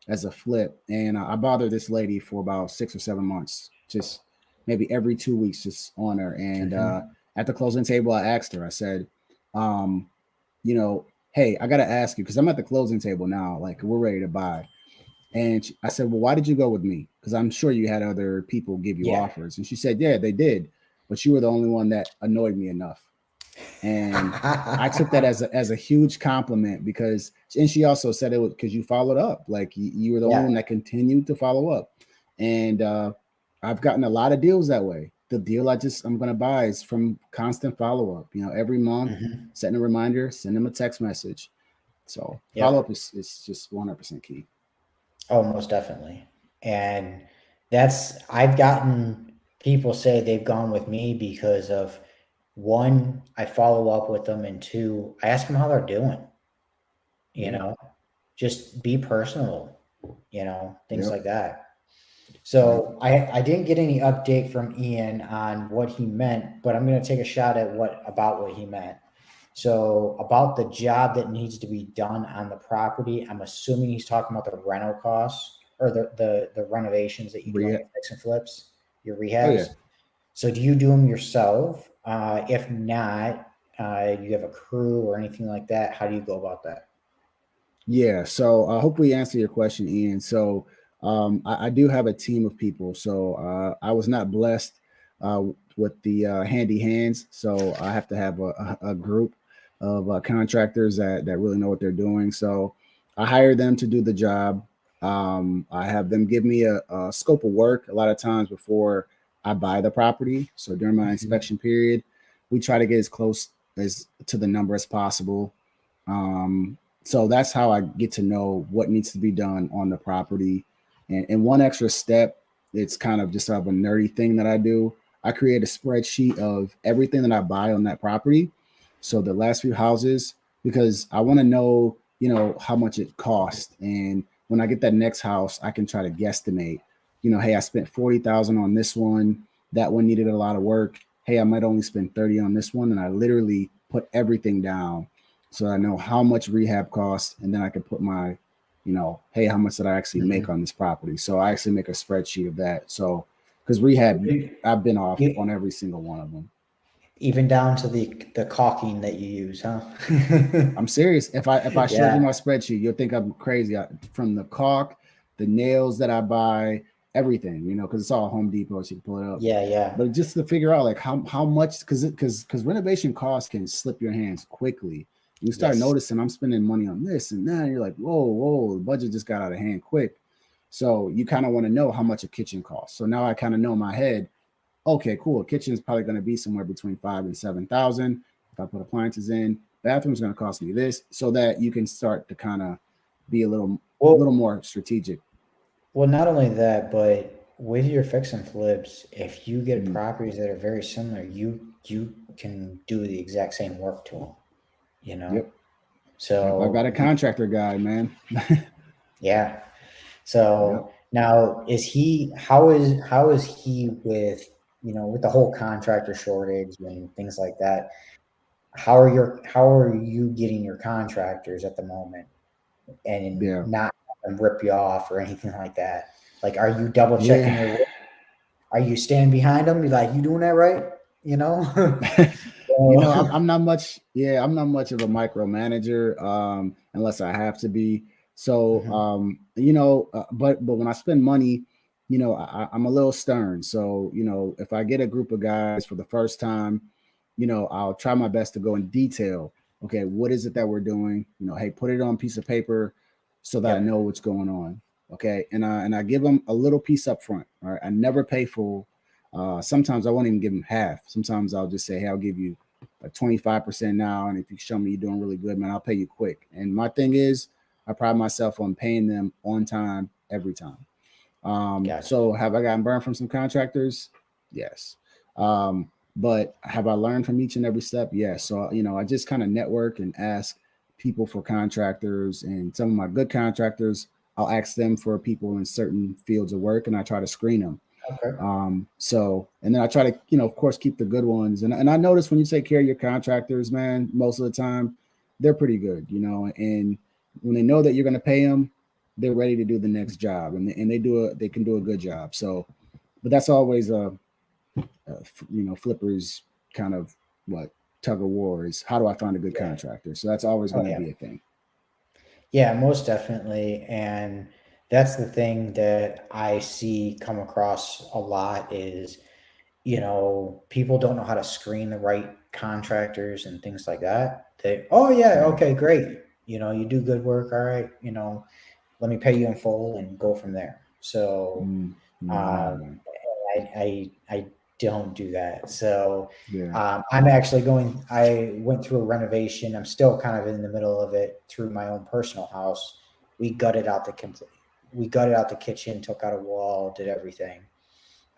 as a flip, and I bothered this lady for about 6 or 7 months, just maybe every 2 weeks, just on her. And Mhm. at the closing table, I asked her, I said, um, you know, hey, I got to ask you because I'm at the closing table now, like we're ready to buy. And I said, well, why did you go with me? Because I'm sure you had other people give you Yeah. offers. And she said, yeah, they did, but you were the only one that annoyed me enough. And I took that as a huge compliment because, and she also said it was because you followed up, like you were the only Yeah. one that continued to follow up. And I've gotten a lot of deals that way. The deal I'm gonna buy is from constant follow up. Every month, Mhm. setting a reminder, send them a text message. So follow Yep. up is just 100% key. Oh, most definitely. And I've gotten people say they've gone with me because of one, I follow up with them, and two, I ask them how they're doing, you Yeah. know, just be personal, things Yep. like that. Yep. So I didn't get any update from Ian on what he meant, but I'm going to take a shot at what he meant. So about the job that needs to be done on the property, I'm assuming he's talking about the rental costs or the renovations that you do on Rehab. your fix and flips, your Oh yeah. rehabs. So do you do them yourself? If not, you have a crew or anything like that. How do you go about that? Yeah. So I hope we answer your question, Ian. So I do have a team of people. So I was not blessed with the handy hands. So I have to have a group of contractors that really know what they're doing. So I hire them to do the job. I have them give me a scope of work a lot of times before I buy the property. So during my Mhm. inspection period, we try to get as close as to the number as possible. So that's how I get to know what needs to be done on the property. And one extra step, it's kind of just of a nerdy thing that I do. I create a spreadsheet of everything that I buy on that property. So the last few houses, because I want to know, how much it cost. And when I get that next house, I can try to guesstimate, hey, I spent 40,000 on this one. That one needed a lot of work. Hey, I might only spend 30 on this one. And I literally put everything down so I know how much rehab costs, and then I can put my, hey, how much did I actually make Mhm. on this property? So I actually make a spreadsheet of that. So because rehab, I've been off on You- every single one of them. Even down to the caulking that you use, huh? I'm serious. If I showed you Yeah. my spreadsheet, you'll think I'm crazy. From the caulk, the nails that I buy, everything, because it's all Home Depot, so you can pull it up. Yeah, yeah. But just to figure out like how much, because renovation costs can slip your hands quickly. You start Yes. noticing I'm spending money on this and that, and you're like, whoa, the budget just got out of hand quick. So you kind of want to know how much a kitchen costs. So now I kind of know in my head, okay, cool. A kitchen is probably going to be somewhere between 5 and 7,000 if I put appliances in. bathroom's going to cost me this, so that you can start to kind of be a little Well, more strategic. well, not only that, but with your fix and flips, if you get Mm, properties that are very similar, you can do the exact same work to them, you know? yep. Yep. I got So a contractor guy, man. yeah. Yep. So now how is he with, with the whole contractor shortage and things like that? How are you getting your contractors at the moment and Yeah. not having them rip you off or anything like that? Like, are you double checking Yeah. your work? Are you standing behind them? You like, you doing that right? You know? So, I'm not much. Yeah, I'm not much of a micromanager, unless I have to be. So, mhm, but when I spend money, I'm a little stern. So, if I get a group of guys for the first time, I'll try my best to go in detail. Okay, what is it that we're doing? Hey, put it on a piece of paper so that I yep. know what's going on. Okay, and I give them a little piece up front. All right, I never pay full. Sometimes I won't even give them half. Sometimes I'll just say, hey, I'll give you like 25% now. And if you show me you're doing really good, man, I'll pay you quick. And my thing is, I pride myself on paying them on time every time. Gotcha. So have I gotten burned from some contractors? Yes. But have I learned from each and every step? Yes. So, I just kind of network and ask people for contractors, and some of my good contractors, I'll ask them for people in certain fields of work, and I try to screen them. Okay. And then I try to, of course, keep the good ones. And I notice when you take care of your contractors, man, most of the time they're pretty good, and when they know that you're going to pay them, they're ready to do the next job, and they can do a good job. So, but that's always flippers kind of what tug of war is. How do I find a good Yeah. contractor? So that's always Oh going to yeah. be a thing. Yeah, most definitely. And that's the thing that I see come across a lot is, people don't know how to screen the right contractors and things like that. Oh yeah, Yeah. okay, great. You do good work, all right, let me pay you in full and go from there. So No, um, man. I don't do that. So Yeah. I'm actually going. I went through a renovation. I'm still kind of in the middle of it through my own personal house. We gutted out the complete. We gutted out the kitchen, took out a wall, did everything.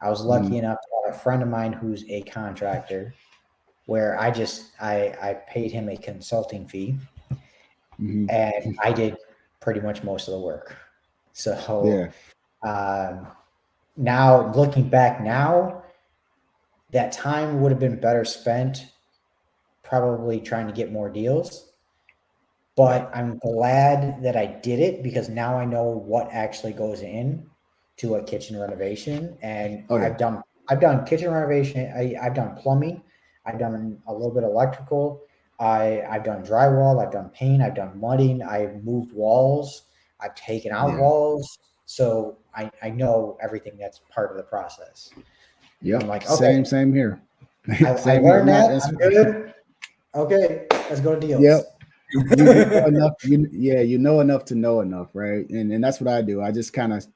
I was lucky Mm-hmm. enough to have a friend of mine who's a contractor, where I paid him a consulting fee, and Mm-hmm. I did pretty much most of the work. So Yeah. um, now looking back now, that time would have been better spent probably trying to get more deals. Right. But I'm glad that I did it because now I know what actually goes in to a kitchen renovation. And Oh yeah. I've done kitchen renovation. I've done plumbing. I've done a little bit of electrical. I've done drywall. I've done paint. I've done mudding. I've moved walls. I've taken out Yeah. walls. So I know everything that's part of the process. And I'm Yep. like, okay, Same here. I Same here. learned And that. I'm good. Okay, let's go to deals. yep. You know enough. You know enough to know enough, right? And that's what I do. I just kind of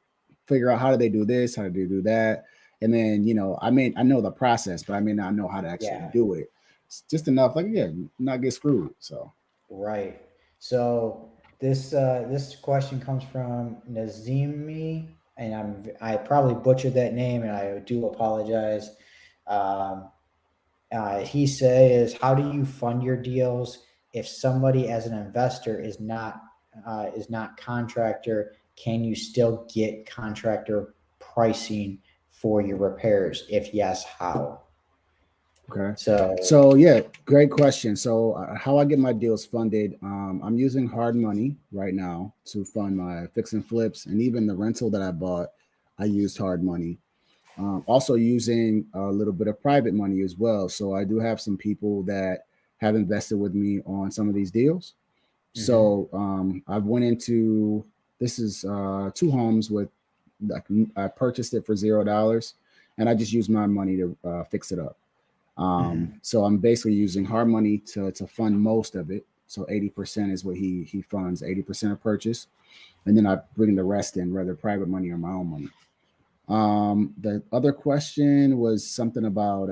figure out how do they do this, how do they do that, and then I know the process, but I may not know how to actually Yeah, do it. It's just enough, like not get screwed. So right. So this question comes from Nazimi, and I probably butchered that name, and I do apologize. Um, he says, "How do you fund your deals if somebody as an investor is not contractor? Can you still get contractor pricing for your repairs? If yes, how?" okay. So So yeah, great question. So how I get my deals funded, I'm using hard money right now to fund my fix and flips, and even the rental that I bought, I used hard money. Also using a little bit of private money as well. So I do have some people that have invested with me on some of these deals. mhm, So I've went into this is two homes with like I purchased it for $0, and I just used my money to fix it up. mhm, So I'm basically using hard money to fund most of it. So 80% is what he funds, 80% of purchase, and then I bring the rest in, whether private money or my own money. The other question was something about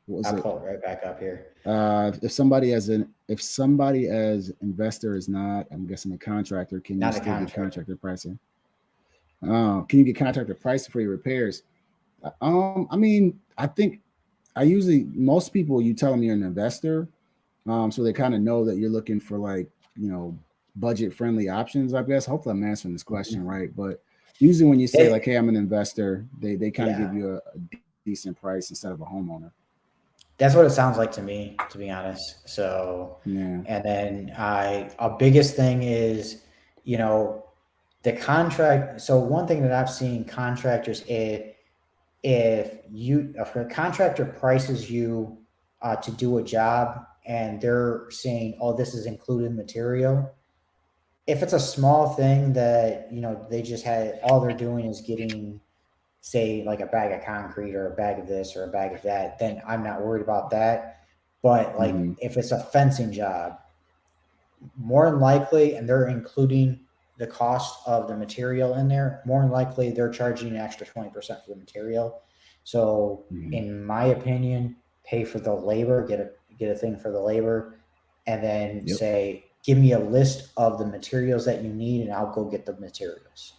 what was I'll it? pull it right back up here. If somebody as investor is not, I'm guessing, a contractor, can you Not a still get contract. contractor pricing? Can you get contractor pricing for your repairs? I mean, I think I usually most people you tell them you're an investor, so they kind of know that you're looking for like budget friendly options. I guess hopefully I'm answering this question right, but usually when you say like, They, "Hey, I'm an investor," they kind of give yeah, you a decent price instead of a homeowner. that's what it sounds like to me, to be honest. So, Yeah. and then a biggest thing is, you know, the contract. So one thing that I've seen contractors, if a contractor prices you to do a job and they're saying, oh, this is included material. If it's a small thing that, they just had, all they're doing is getting, say, like a bag of concrete or a bag of this or a bag of that, then I'm not worried about that. But like Hmm. if it's a fencing job, more than likely, and they're including the cost of the material in there, more than likely they're charging an extra 20% for the material. So Hmm. in my opinion, pay for the labor, get a thing for the labor, and then Yep. say, give me a list of the materials that you need and I'll go get the materials.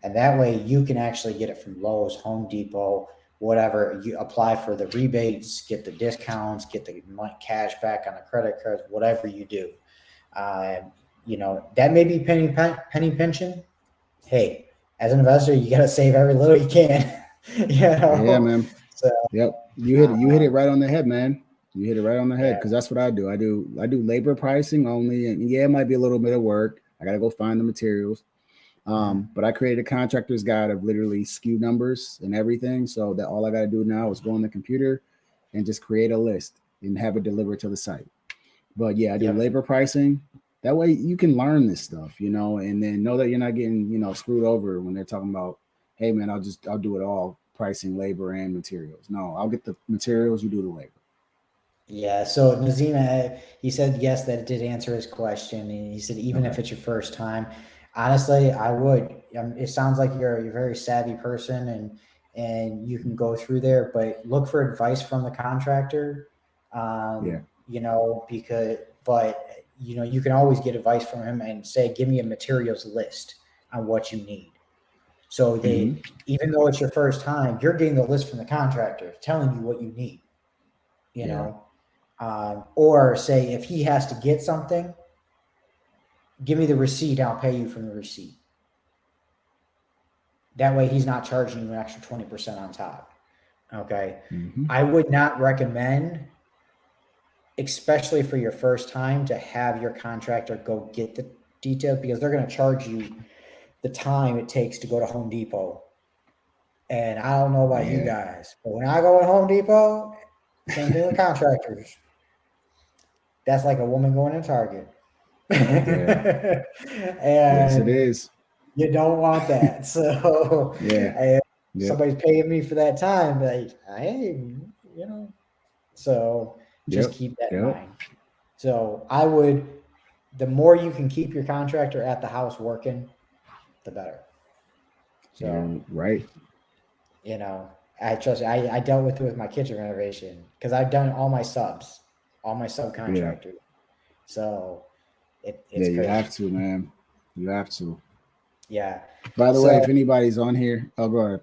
And that way you can actually get it from Lowe's, Home Depot, whatever. You apply for the rebates, get the discounts, get the cash back on the credit cards, whatever you do. Uh, that may be penny pinching. Hey, as an investor, you got to save every little you can. you Yeah, know, man. so Yep. You hit it uh, right on the head, man. You hit it right on the head yeah, because that's what I do. I do labor pricing only, and yeah, it might be a little bit of work. I gotta go find the materials. mhm. But I created a contractor's guide of literally SKU numbers and everything, so that all I gotta do now is go on the computer and just create a list and have it delivered to the site. But yeah, I do Yep, labor pricing. That way you can learn this stuff, and then know that you're not getting, screwed over when they're talking about, hey man, I'll do it all, pricing, labor, and materials. No, I'll get the materials, you do the labor. yeah. So Nazima, he said yes, that it did answer his question, and he said even Okay. if it's your first time, honestly, I would. It sounds like you're a very savvy person, and you can go through there, but look for advice from the contractor. Yeah. Because but you can always get advice from him and say, give me a materials list on what you need. So Hmm. even though it's your first time, you're getting the list from the contractor telling you what you need. You Yeah. know, or say if he has to get something, give me the receipt. I'll pay you from the receipt. That way, he's not charging you an extra 20% on top. Okay, Hmm. I would not recommend, especially for your first time, to have your contractor go get the details because they're going to charge you the time it takes to go to Home Depot. And I don't know about you Yeah. guys, but when I go to Home Depot, same thing with contractors. That's like a woman going to Target. Yeah. Yes, it and is. you don't want that. So Yeah. if Yep. somebody's paying me for that time, like, hey, you know, so just Yep. keep that in Yep. mind. So the more you can keep your contractor at the house working, the better. So, You're right. you know, I trust, I dealt with my kitchen renovation because I've done all my Yeah. subcontractors. So Yeah. it's You crazy. have to, man. You have to. Yeah. By the way, So if anybody's on here, oh, go ahead.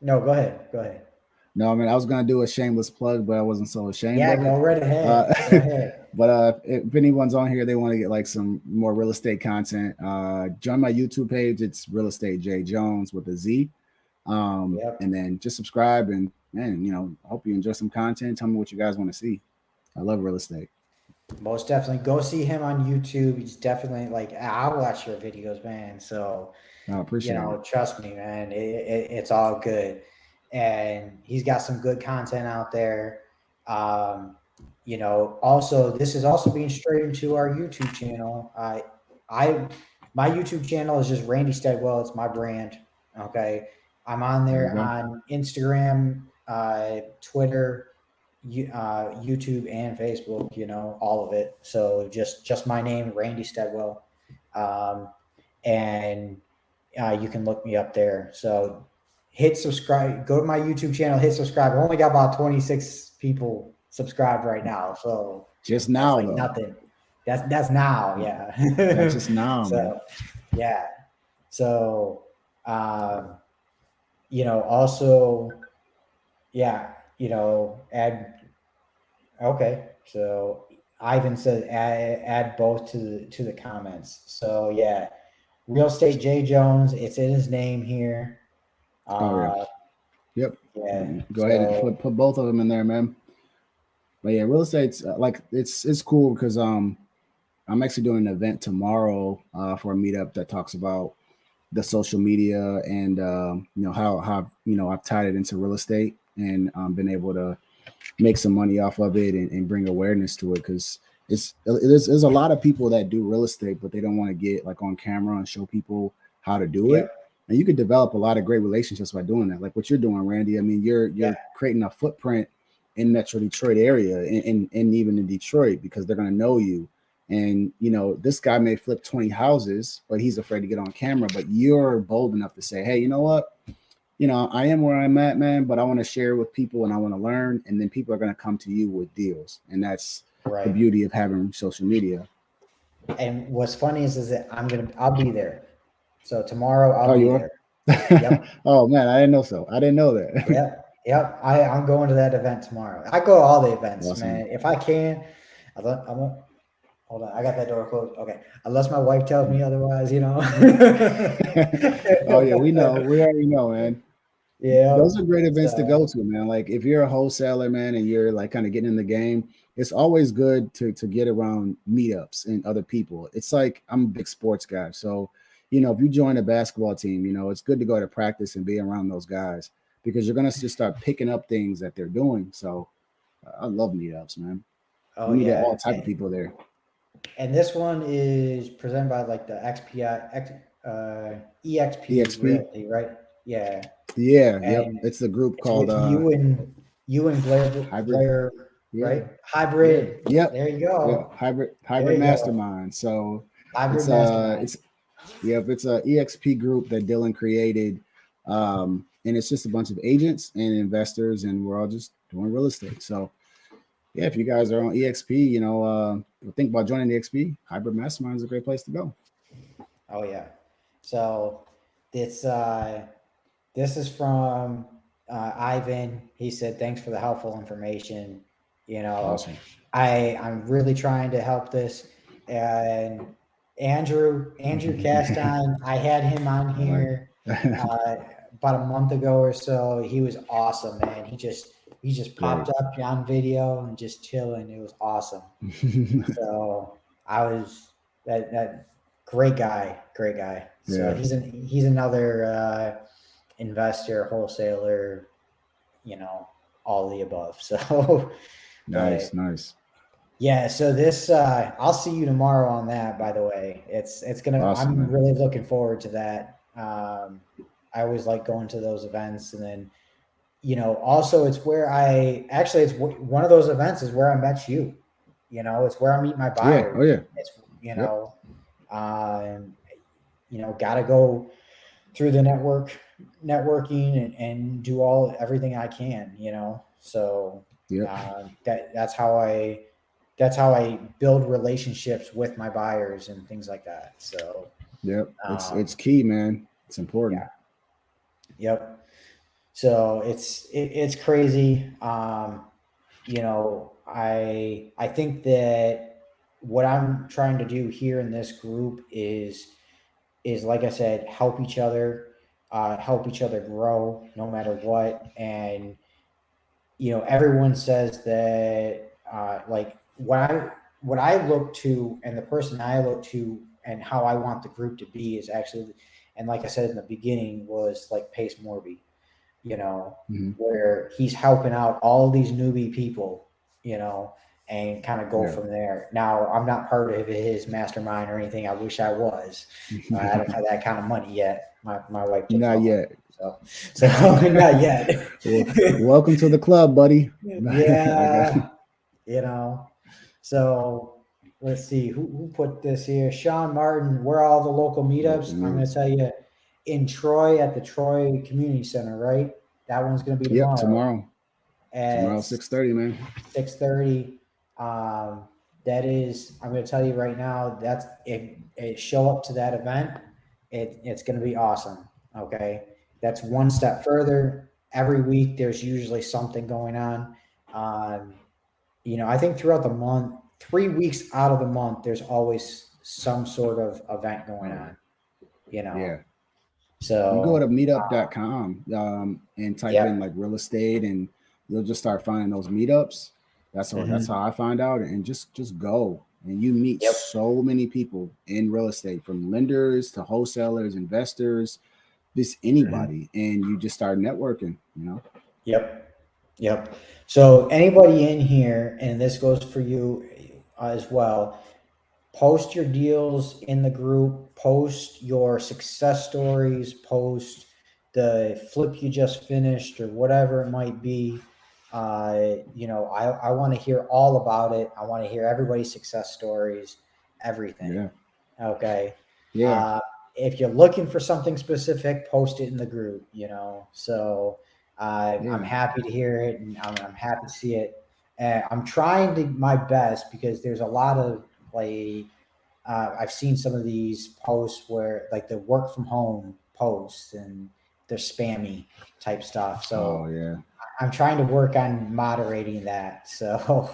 no, go ahead. Go ahead. No, I mean, I was gonna do a shameless plug, but I wasn't so ashamed Yeah, of it. go right Uh, ahead. Go ahead. but if anyone's on here, they want to get like some more real estate content. Join my YouTube page. It's Real Estate J Jones with a Z. Yep. And then just subscribe and man, I hope you enjoy some content. Tell me what you guys want to see. I love real estate. Most definitely go see him on YouTube. He's definitely like, I'll watch your videos, man. So, I appreciate it. trust me, man, it's all good. And he's got some good content out there. Also, this is also being straight into our YouTube channel. I, my YouTube channel is just Randy Steadwell. It's my brand. Okay. I'm on There you there go. on Instagram, Twitter, YouTube and Facebook, all of it. So just my name, Randy Steadwell, and you can look me up there. So hit subscribe. Go to my YouTube channel, hit subscribe. I only got about 26 people subscribed right now, so Just that's now like though. nothing. That's now, yeah. That's just now, man. So yeah. So also, yeah, add. Okay, so Ivan says add both to the comments. So yeah, Real Estate J Jones. It's in his name here. Oh yeah. Yep. Yeah. Go ahead and So put both of them in there, man. But yeah, real estate's like it's cool because I'm actually doing an event tomorrow for a meetup that talks about the social media and how I've tied it into real estate and been able to make some money off of it and bring awareness to it because there's a lot of people that do real estate but they don't want to get like on camera and show people how to do it. yep, And you could develop a lot of great relationships by doing that, like what you're doing, Randy. I mean, you're yeah, creating a footprint in Metro Detroit area and even in Detroit because they're going to know you. And this guy may flip 20 houses but he's afraid to get on camera, but you're bold enough to say, hey, you know what, I am where I'm at, man, but I want to share with people and I want to learn. And then people are going to come to you with deals. And that's the right. beauty of having social media. And what's funny is that I'll be there. So tomorrow I'll Oh, be you are? there. Yep. Oh, man, I didn't know so. I didn't know that. Yep. I'm going to that event tomorrow. I go to all the events, Awesome. man. If I can, I won't. Hold on, I got that door closed. Okay, unless my wife tells me otherwise, Oh, yeah, we know. We already know, man. Yeah. Those are great events to go to, man. Like if you're a wholesaler, man, and you're like kind of getting in the game, it's always good to get around meetups and other people. It's like I'm a big sports guy. So, if you join a basketball team, it's good to go to practice and be around those guys because you're gonna just start picking up things that they're doing. So I love meetups, man. Oh You meet yeah. all type of people there. And this one is presented by like the EXP EXP. Realty, right? Yeah. Yeah. Yep. And It's the group it's called with you and Hybrid. Blair, Yeah. right? Hybrid. Yep. There you go. Yep. Hybrid you Mastermind. So Hybrid Mastermind. it's a EXP group that Dylan created. And it's just a bunch of agents and investors, and we're all just doing real estate. So yeah, if you guys are on EXP, think about joining EXP. Hybrid Mastermind is a great place to go. Oh yeah. So this is from Ivan. He said, "Thanks for the helpful information. Awesome. I'm really trying to help this." And Andrew Castine, I had him on here about a month ago or so. He was awesome, man. He just popped up on video and just chilling. It was awesome. So I was that great guy. So Yeah. he's another investor, wholesaler, all the above. So Nice. yeah. So this I'll see you tomorrow on that. By the way, it's gonna. Awesome, I'm man. really looking forward to that. I always like going to those events, and then also it's where it's one of those events is where I met you. It's where I meet my buyers. Yeah. Oh yeah. It's gotta go through the networking and do everything I can. So that's how I build relationships with my buyers and things like that. So yep, it's key, man. It's important. Yeah. Yep. So it's crazy. I think that what I'm trying to do here in this group is like I said, help each other grow no matter what. And everyone says that like what I look to and the person I look to and how I want the group to be is actually, and like I said in the beginning, was like Pace Morby, where he's helping out all these newbie people, and kind of go from there. Now, I'm not part of his mastermind or anything. I wish I was. I don't have that kind of money yet. My wife not yet. So not yet. Welcome to the club, buddy. Yeah. So let's see who put this here. Sean Martin, where are all the local meetups? I'm going to tell you, in Troy at the Troy Community Center, right? That one's going to be Yep, tomorrow tomorrow. at Tomorrow, 6:30, man. 6:30. That is, I'm going to tell you right now, that's if show up to that event, it's going to be awesome. Okay, that's one step further. Every week, there's usually something going on. Um, I think throughout the month, 3 weeks out of the month, there's always some sort of event going Oh, on. You know, yeah. You go to so meetup.com and type in yeah. like real estate, and you'll just start finding those meetups. That's how Hmm. I find out, and just go, and you meet Yep. so many people in real estate, from lenders to wholesalers, investors, just Hmm. anybody, and you just start networking. Yep. Yep. So anybody in here, and this goes for you as well, post your deals in the group, post your success stories, post the flip you just finished or whatever it might be. I want to hear all about it. I want to hear everybody's success stories, everything. Yeah, Okay. yeah, Uh, if you're looking for something specific, post it in the group. So I'm yeah. happy to hear it, and I'm happy to see it. And I'm trying to my best because there's a lot of like I've seen some of these posts where like the work from home posts and they're spammy type stuff. Oh So yeah. I'm trying to work on moderating that. So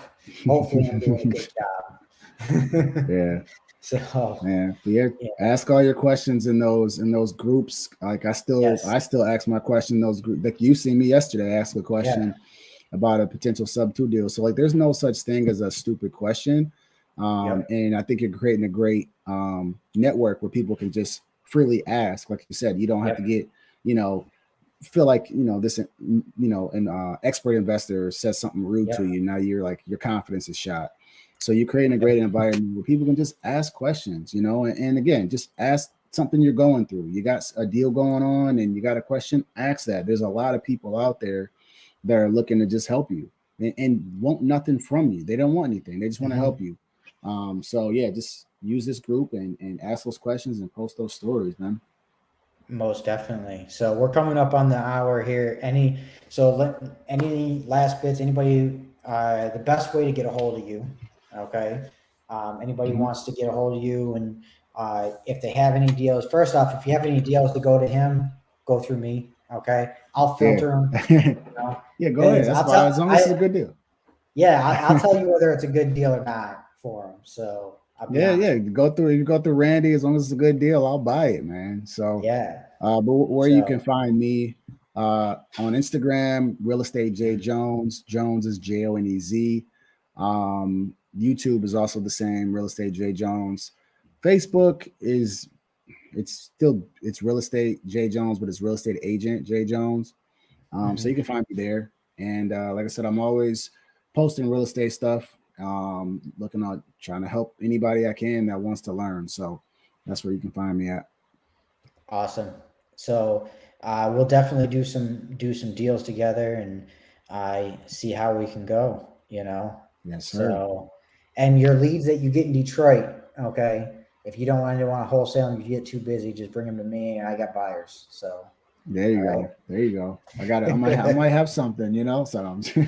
hopefully I'm doing a good job. Yeah. So Man, but yeah, yeah, ask all your questions in those groups. Like yes, I still ask my question in those groups. Like you see me yesterday ask a yeah, question about a potential sub two deal. So like there's no such thing as a stupid question. yep, And I think you're creating a great network where people can just freely ask. Like you said, you don't have to yep, get, you know, feel like, this, an expert investor says something rude to yep. you. Now you're like, your confidence is shot. So you're creating a great environment where people can just ask questions, and again, just ask something you're going through. You got a deal going on and you got a question, ask that. There's a lot of people out there that are looking to just help you and want nothing from you. They don't want anything. They just want to help Hmm. you. So yeah, just use this group and ask those questions and post those stories, man. Most definitely. So we're coming up on the hour here. Any last bits? Anybody? The best way to get a hold of you. Okay. Anybody Mhm. wants to get a hold of you, and if they have any deals, first off, if you have any deals to go to him, go through me. Okay. I'll Yeah. filter them. Yeah, go ahead. Because That's I'll fine. tell As long as it's a good deal. I'll tell you whether it's a good deal or not for them. So I'll be Yeah, honest yeah. with You go through Randy. As long as it's a good deal, I'll buy it, man. you. So, Yeah. but where you can So. find me on Instagram, Real Estate J Jones. Jones is JONEZ. YouTube is also the same, Real Estate J Jones. Facebook is it's Real Estate J Jones, but it's Real Estate Agent J Jones. So you Mhm. can find me there. And like I said, I'm always posting real estate stuff, looking at trying to help anybody I can that wants to learn. So that's where you can find me at. Awesome. So we'll definitely do some deals together and see how we can go. Yes, sir. So and your leads that you get in Detroit, okay. If you don't want to wholesale and you get too busy, just bring them to me and I got buyers. So There you all go. There you go. I got it. I might have something, So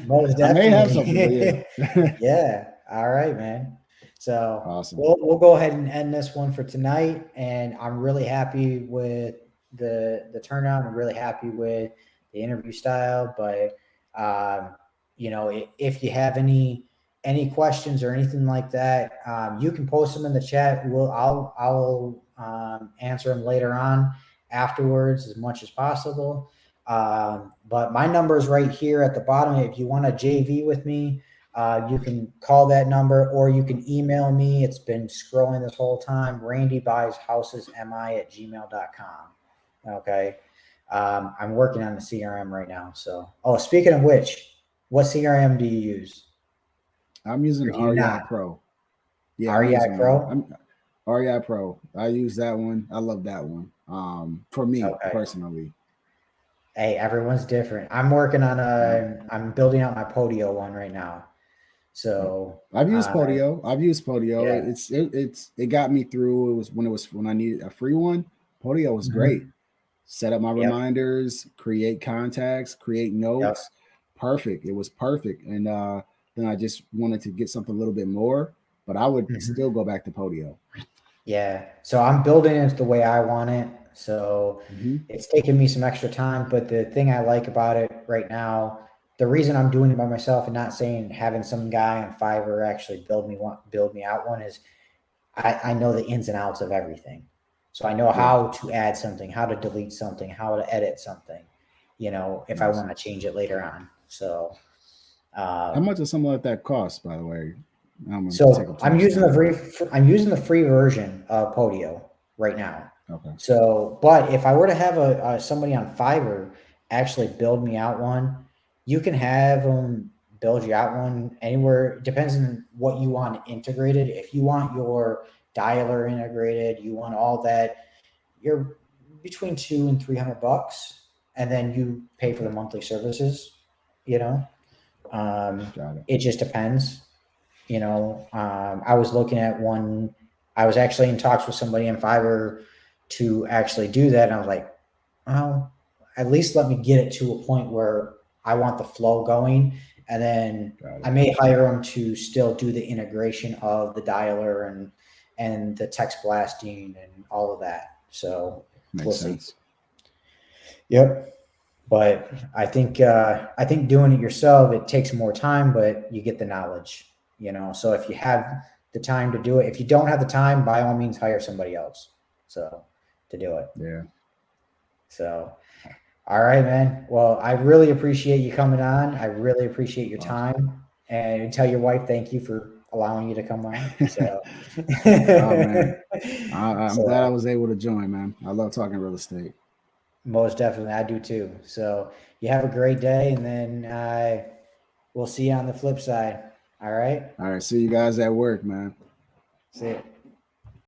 most I may have something, but definitely. yeah. Yeah. All right, man. So Awesome. we'll go ahead and end this one for tonight. And I'm really happy with the turnout. I'm really happy with the interview style. But if you have any questions or anything like that, you can post them in the chat. I'll answer them later on afterwards as much as possible. But my number is right here at the bottom. If you want to JV with me, you can call that number or you can email me. It's been scrolling this whole time. RandyBuysHousesMI@gmail.com. Okay. I'm working on the CRM right now. So, speaking of which, what CRM do you use? I'm using Or do you REI not? Pro. Yeah, I'm REI using Pro? I'm REI Pro. I use that one. I love that one. For me Okay. personally. Hey, everyone's different. I'm building out my Podio one right now. Yep. So, I've used Podio. I've used Podio. yeah. It got me through. It was when I needed a free one. Podio was great. Mhm. set up my Yep. reminders, create contacts, create Yep. notes. Perfect. It was perfect. And then I just wanted to get something a little bit more, but I would still go back to Podio. Yeah. So I'm building it the way I want it. So Mhm. it's taken me some extra time, but the thing I like about it right now, the reason I'm doing it by myself and not saying having some guy on Fiverr actually build me out one is I know the ins and outs of everything. So I know Yeah. how to add something, how to delete something, how to edit something, if I Nice. want to change it later on. So How much does something like that cost, by the way? I don't want to take So up too I'm much using time. I'm using the free version of Podio right now. Okay. So, but if I were to have somebody on Fiverr actually build me out one, you can have them build you out one anywhere. It depends on what you want integrated. If you want your dialer integrated, you want all that. You're between $200 and $300, and then you pay for the monthly services. You know, Got it. it just depends. I was looking at one. I was actually in talks with somebody in Fiverr to actually do that, and I was like, "Oh, at least let me get it to a point where I want the flow going, and then I may hire them to still do the integration of the dialer and the text blasting and all of that." So Makes we'll sense. see. Yep. But I think doing it yourself, it takes more time, but you get the knowledge. So if you have the time to do it, if you don't have the time, by all means hire somebody else. So to do it. Yeah. So all right, man. Well, I really appreciate you coming on. I really appreciate your time. And tell your wife thank you for allowing you to come on. So Oh man. I'm glad I so was able to join, man. I love talking real estate. most definitely I do too. So you have a great day, and then we'll see you on the flip side. All right. All right. See you guys at work, man. See you.